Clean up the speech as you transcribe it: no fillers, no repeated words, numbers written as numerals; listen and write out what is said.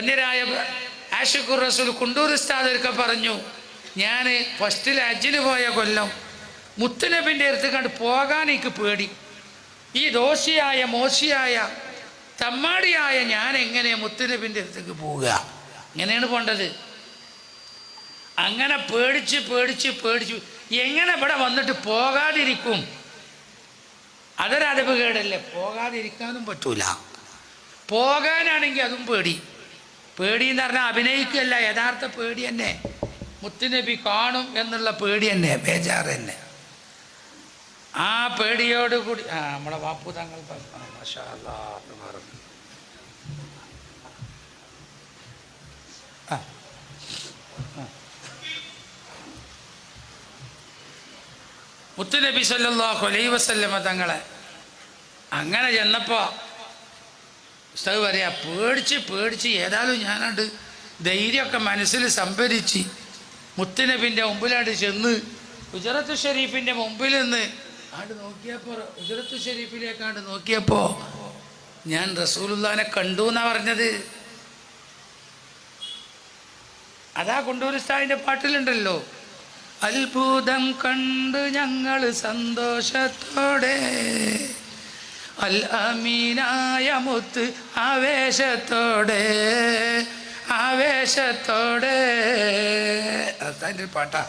വന്യരായ ആഷിഖുർ റസൂൽ കുണ്ടൂർ ഉസ്താദ് ഒരിക്കൽ പറഞ്ഞു, ഞാൻ ഫസ്റ്റിൽ ഹജ്ജിന് പോയ കൊല്ലം മുത്തുനബിൻ്റെ അടുത്ത് കണ്ട് പോകാൻ എനിക്ക് പേടി. ഈ ദോഷിയായ മോശിയായ തമ്മാടിയായ ഞാൻ എങ്ങനെ മുത്തുനബിൻ്റെ അടുത്തേക്ക് പോവുക? ഇങ്ങനെയാണ് പോണ്ടത്. അങ്ങനെ പേടിച്ച് പേടിച്ച് പേടിച്ച് എങ്ങനെ ഇവിടെ വന്നിട്ട് പോകാതിരിക്കും? അതൊരതവ് കേടല്ലേ. പോകാതിരിക്കാനും പറ്റൂല. പോകാനാണെങ്കിൽ അതും പേടി. പേടി എന്ന് പറഞ്ഞാൽ അഭിനയിക്കല്ല, യഥാർത്ഥ പേടി തന്നെ. മുത്തുനബി കാണും എന്നുള്ള പേടി തന്നെ, ബേജാറ് തന്നെ. ആ പേടിയോടുകൂടി നമ്മളെ വാപ്പു തങ്ങൾ മാഷാ അല്ലാഹ് മാറും. മുത്തുനബി സല്ലല്ലാഹു അലൈഹി വസല്ലമ തങ്ങളെ അങ്ങനെ ചെന്നപ്പോൾ ഉസ്താദ് പറയാ, പേടിച്ച് പേടിച്ച് ഏതായാലും ഞാനാണ്ട് ധൈര്യമൊക്കെ മനസ്സിൽ സംഭരിച്ച് മുത്തുനബിൻ്റെ മുമ്പിലാണ്ട് ചെന്ന് ഹുജറത്തു ഷരീഫിൻ്റെ മുമ്പിൽ നിന്ന് ആണ്ട് നോക്കിയപ്പോൾ, ഹുജറത്തു ഷരീഫിലേക്കാണ്ട് നോക്കിയപ്പോൾ ഞാൻ റസൂലുള്ളാഹിനെ കണ്ടു എന്നാ പറഞ്ഞത്. അതാ കുണ്ടൂർ ഉസ്താദിൻ്റെ പാട്ടിലുണ്ടല്ലോ, അത്ഭുതം കണ്ട് ഞങ്ങൾ സന്തോഷത്തോടെ അൽ അമീനായ മുത്ത് ആവേശത്തോടെ ആവേശത്തോടെ. അതിൻ്റെ പാട്ടാ.